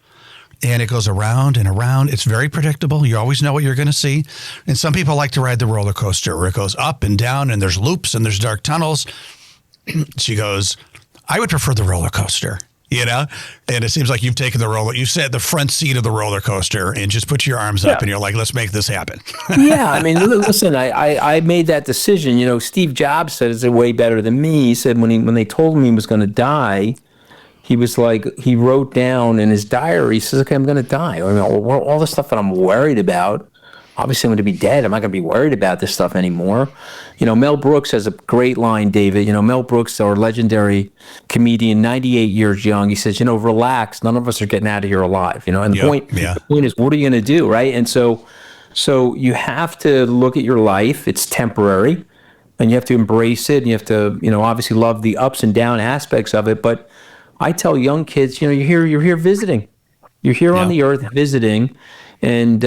and it goes around and around. It's very predictable. You always know what you're going to see. And some people like to ride the roller coaster, where it goes up and down, and there's loops and there's dark tunnels. She goes, I would prefer the roller coaster. And it seems like you've taken you sat at the front seat of the roller coaster and just put your arms up and you're like, let's make this happen. Yeah. I mean, listen, I made that decision. Steve Jobs said it's way better than me. He said when they told him he was going to die, he was like, he wrote down in his diary, he says, okay, I'm going to die. I mean, all the stuff that I'm worried about, obviously I'm going to be dead. I'm not going to be worried about this stuff anymore. Mel Brooks has a great line, David. Mel Brooks, our legendary comedian, 98 years young. He says, relax. None of us are getting out of here alive. And the point is, what are you going to do, right? And so you have to look at your life. It's temporary, and you have to embrace it. And you have to, obviously love the ups and down aspects of it. But I tell young kids, you're here visiting. You're here on the earth visiting. And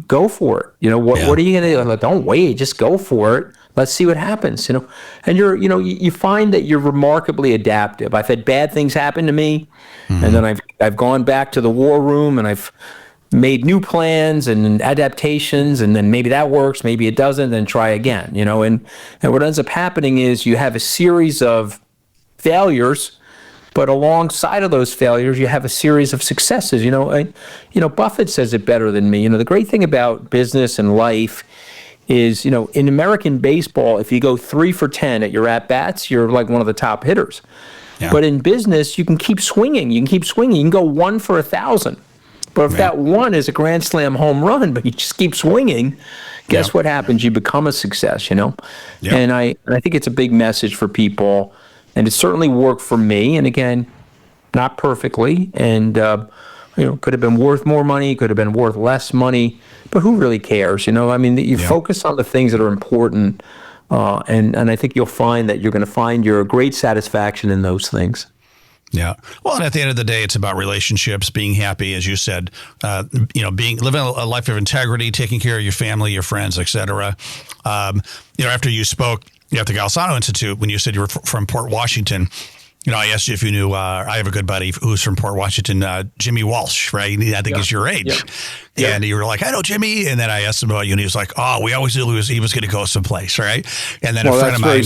go for it. What are you going to do? Don't wait. Just go for it. Let's see what happens. And you find that you're remarkably adaptive. I've had bad things happen to me, and then I've gone back to the war room, and I've made new plans and adaptations, and then maybe that works, maybe it doesn't, then try again. And what ends up happening is you have a series of failures. But alongside of those failures, you have a series of successes. Buffett says it better than me. The great thing about business and life is, in American baseball, if you go 3 for 10 at your at-bats, you're like one of the top hitters. Yeah. But in business, you can keep swinging. You can go 1 for 1,000. But if that one is a grand slam home run, but you just keep swinging, guess what happens? You become a success, And I think it's a big message for people. And it certainly worked for me. And again, not perfectly. And, could have been worth more money, could have been worth less money. But who really cares? You focus on the things that are important. And I think you'll find that you're going to find your great satisfaction in those things. Yeah. Well, and at the end of the day, it's about relationships, being happy, as you said, living a life of integrity, taking care of your family, your friends, et cetera. After you spoke at the Galsano Institute, when you said you were from Port Washington, I asked you if you knew, I have a good buddy who's from Port Washington, Jimmy Walsh, right? I think he's your age. Yeah. And you were like, I know Jimmy. And then I asked him about you, and he was like, oh, we always knew he was going to go someplace, right? And then a friend of mine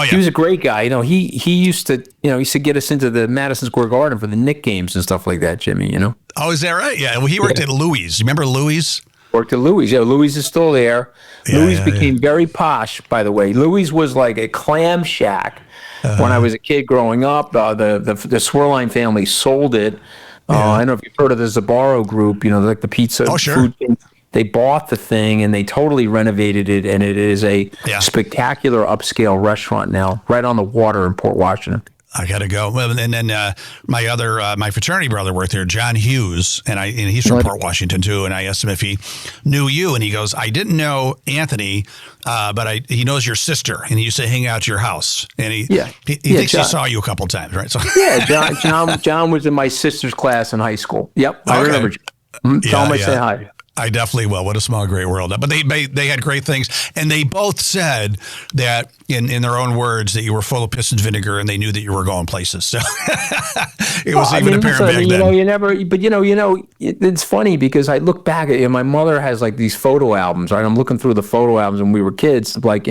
He was a great guy. He used to get us into the Madison Square Garden for the Knick games and stuff like that, Jimmy, Oh, is that right? Yeah. Well, he worked at Louis. You remember Louis? Worked at Louis. Yeah, Louis is still there. Yeah, Louis yeah, became very posh, by the way. Louis was like a clam shack when I was a kid growing up. The Swirline family sold it. I don't know if you've heard of the Zabaro group, like the pizza food thing. They bought the thing and they totally renovated it, and it is a spectacular upscale restaurant now, right on the water in Port Washington. I got to go. And then my fraternity brother worked there, John Hughes, and he's from Port Washington too. And I asked him if he knew you, and he goes, "I didn't know Anthony, but he knows your sister, and he used to hang out at your house." And he thinks he saw you a couple times, right? So John was in my sister's class in high school. Yep, I remember. Tell him I say hi. I definitely will. What a small, great world. But they had great things. And they both said that, in their own words, that you were full of piss and vinegar, and they knew that you were going places. So it was apparent back then. It's funny because I look back at my mother has like these photo albums, right? I'm looking through the photo albums when we were kids. Like,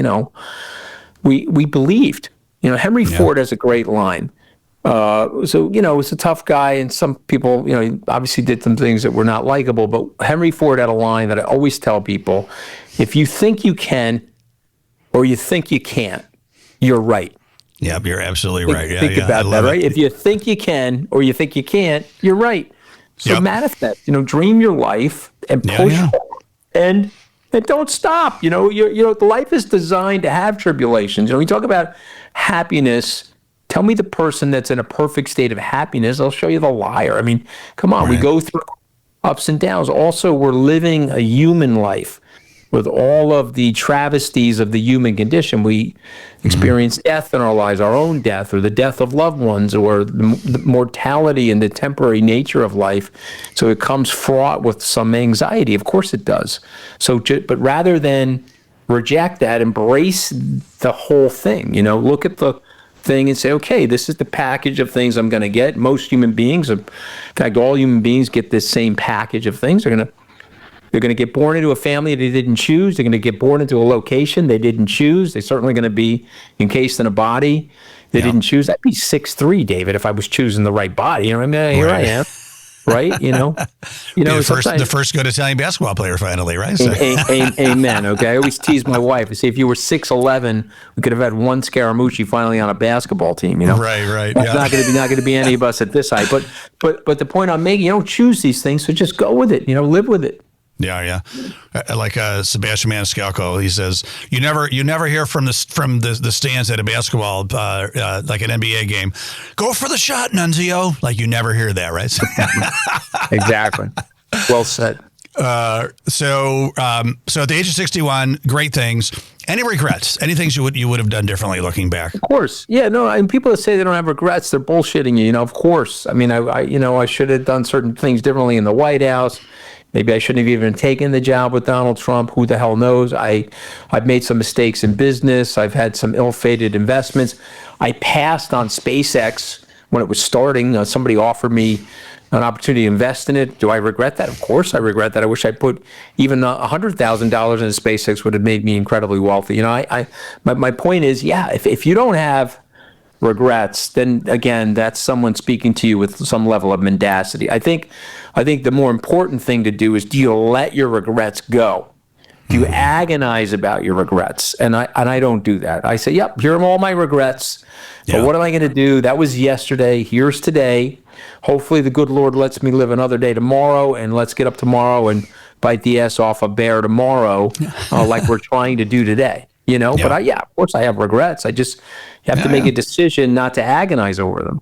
we believed. Henry Ford has a great line. So, was a tough guy, and some people, he obviously did some things that were not likable, but Henry Ford had a line that I always tell people: if you think you can, or you think you can't, you're right. Yeah, you're absolutely right. Think about that, right? If you think you can, or you think you can't, you're right. So manifest, dream your life and push forward, and don't stop. Life is designed to have tribulations. We talk about happiness. Tell me the person that's in a perfect state of happiness. I'll show you the liar. I mean, come on. Right. We go through ups and downs. Also, we're living a human life with all of the travesties of the human condition. We experience death in our lives, our own death, or the death of loved ones, or the mortality and the temporary nature of life. So it comes fraught with some anxiety. Of course it does. But rather than reject that, embrace the whole thing. Look at the thing and say, okay, this is the package of things I'm going to get. Most human beings, in fact, all human beings get this same package of things. They're going to get born into a family they didn't choose. They're going to get born into a location they didn't choose. They're certainly going to be encased in a body they didn't choose. I'd be 6'3", David, if I was choosing the right body. Here I am. Right? The first good Italian basketball player finally, right? So. Amen. Okay. I always tease my wife. I say, if you were 6'11", we could have had one Scaramucci finally on a basketball team. Right. Not going to be any of us at this height. But the point I'm making, you don't choose these things, so just go with it. Live with it. Yeah. Like Sebastian Maniscalco, he says, you never hear from the stands at a basketball, like an NBA game, go for the shot, Nunzio. Like, you never hear that, right? Exactly. Well said. So at the age of 61, great things. Any regrets? Any things you would have done differently looking back? Of course. Yeah, no, and people that say they don't have regrets, they're bullshitting you, of course. I mean, I should have done certain things differently in the White House. Maybe I shouldn't have even taken the job with Donald Trump. Who the hell knows? I've made some mistakes in business. I've had some ill-fated investments. I passed on SpaceX when it was starting. Somebody offered me an opportunity to invest in it. Do I regret that? Of course I regret that. I wish I put even $100,000 into SpaceX would have made me incredibly wealthy. My point is, if you don't have regrets, then again, that's someone speaking to you with some level of mendacity. I think the more important thing to do is, do you let your regrets go? Do you agonize about your regrets? And I don't do that. I say, yep, here are all my regrets. But what am I going to do? That was yesterday. Here's today. Hopefully the good Lord lets me live another day tomorrow, and let's get up tomorrow and bite the ass off a bear tomorrow, like we're trying to do today. But of course I have regrets. I just have to make a decision not to agonize over them.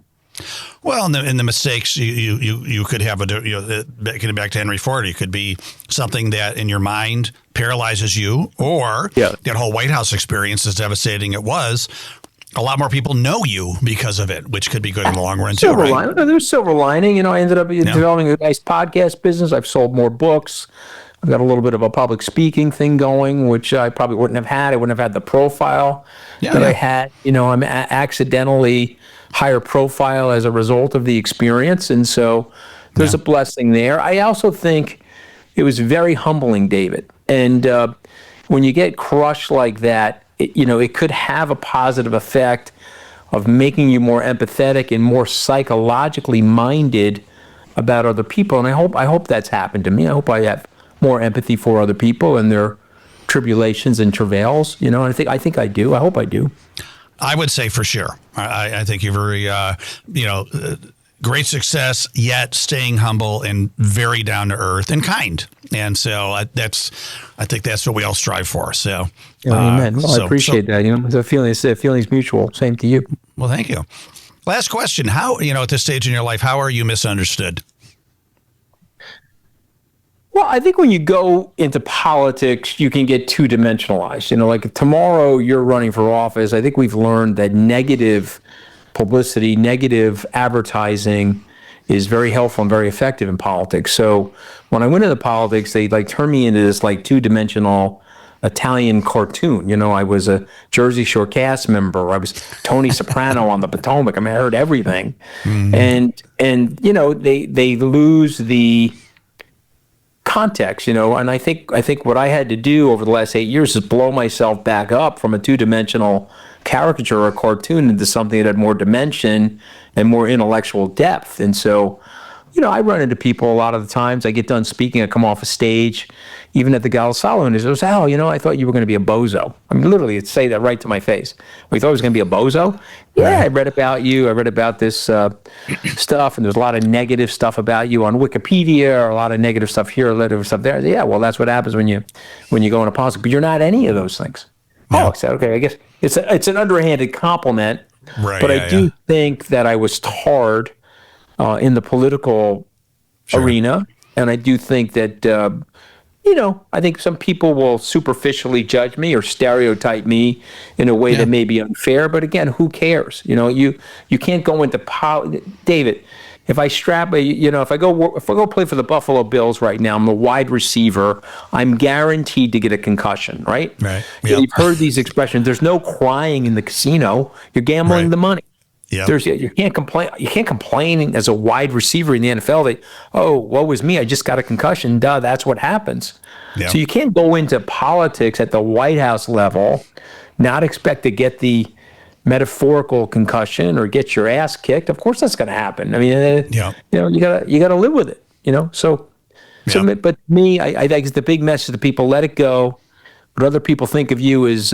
Well, in the mistakes, you could have getting back to Henry Ford, it could be something that in your mind paralyzes you, or that whole White House experience, as devastating it was, a lot more people know you because of it, which could be good in the long run too, right? There's silver lining. I ended up developing a nice podcast business. I've sold more books. I've got a little bit of a public speaking thing going, which I probably wouldn't have had. I wouldn't have had the profile that I had. I'm accidentally higher profile as a result of the experience. And so there's a blessing there. I also think it was very humbling, David. And when you get crushed like that, it could have a positive effect of making you more empathetic and more psychologically minded about other people. And I hope that's happened to me. I hope I have more empathy for other people and their tribulations and travails, and I think I do. I hope I do. I would say for sure. I think you're very, great success, yet staying humble and very down to earth and kind. And so I think that's what we all strive for. So, amen. Well, I appreciate that. The feeling's mutual. Same to you. Well, thank you. Last question. How, at this stage in your life, how are you misunderstood? Well, I think when you go into politics, you can get two-dimensionalized. Like tomorrow you're running for office. I think we've learned that negative publicity, negative advertising is very helpful and very effective in politics. So when I went into politics, they turned me into this two-dimensional Italian cartoon. I was a Jersey Shore cast member. I was Tony Soprano on the Potomac. I mean, I heard everything. Mm-hmm. And they lose the context, and I think what I had to do over the last 8 years is blow myself back up from a two-dimensional caricature or cartoon into something that had more dimension and more intellectual depth. And so, I run into people a lot of the times. I get done speaking, I come off a stage, even at the Gallo and he says, "Al, I thought you were going to be a bozo." I mean, literally, it'd say that right to my face. "We thought I was going to be a bozo?" "Yeah, I read about you. I read about this stuff, and there's a lot of negative stuff about you on Wikipedia, or a lot of negative stuff here, a lot of stuff there." "Yeah, well, that's what happens when you go into politics, but you're not any of those things." Yeah. "Oh," I said, "okay, I guess it's an underhanded compliment." Right. But I do think that I was tarred in the political arena, and I do think that I think some people will superficially judge me or stereotype me in a way that may be unfair. But again, who cares? You can't go into David. If I strap, if I go play for the Buffalo Bills right now, I'm a wide receiver. I'm guaranteed to get a concussion, right? Right. Yep. You've heard these expressions. There's no crying in the casino. You're gambling the money. Yeah. You can't complain. You can't complain as a wide receiver in the NFL that, "Oh, woe was me, I just got a concussion." Duh, that's what happens. Yeah. So you can't go into politics at the White House level, not expect to get the metaphorical concussion or get your ass kicked. Of course, that's going to happen. I mean, you gotta live with it. But me, I think it's the big message to people: let it go. What other people think of you is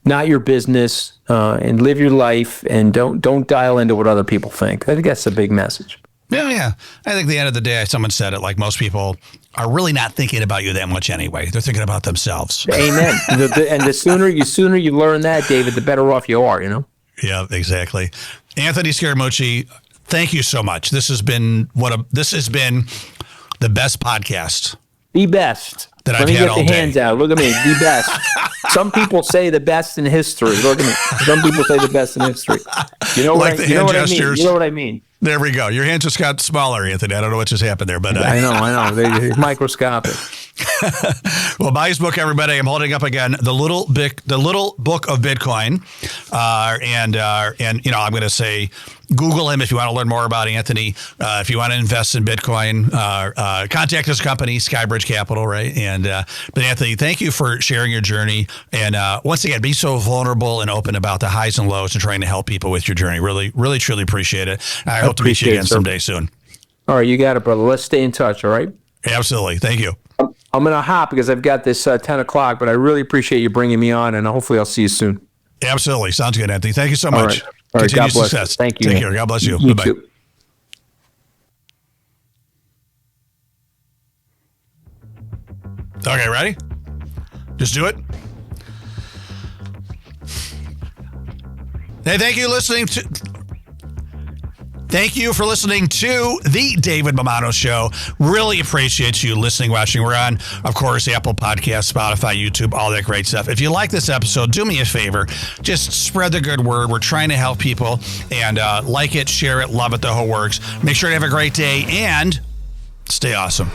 not your business, and live your life, and don't dial into what other people think. I think that's the big message. Yeah. I think at the end of the day, someone said it, like most people are really not thinking about you that much anyway. They're thinking about themselves. Amen. And the sooner you learn that, David, the better off you are, Yeah, exactly. Anthony Scaramucci, thank you so much. This has been the best podcast. The best. That I've had all day. Let me get the hands out. Look at me. The best. Some people say the best in history. Look at me. Some people say the best in history. You know what I mean? You know what I mean? There we go. Your hands just got smaller, Anthony. I don't know what just happened there, but I know. They're microscopic. Well, buy his book, everybody. I'm holding up again the little book of Bitcoin, and I'm going to say Google him if you want to learn more about Anthony. If you want to invest in Bitcoin, contact his company, Skybridge Capital, right? And but Anthony, thank you for sharing your journey, and once again, be so vulnerable and open about the highs and lows and trying to help people with your journey. Really, really, truly appreciate it. I hope to meet you again someday soon. All right, you got it, brother. Let's stay in touch. All right. Absolutely. Thank you. I'm going to hop because I've got this 10 o'clock, but I really appreciate you bringing me on, and hopefully I'll see you soon. Absolutely. Sounds good, Anthony. Thank you so much. All right. Continued God bless. Success. Thank you. Take care. God bless you. You Bye-bye. too. Okay, ready? Just do it. Hey, thank you for listening to the David Mamano Show. Really appreciate you listening, watching. We're on, of course, Apple Podcasts, Spotify, YouTube, all that great stuff. If you like this episode, do me a favor. Just spread the good word. We're trying to help people. And like it, share it, love it, the whole works. Make sure to have a great day and stay awesome.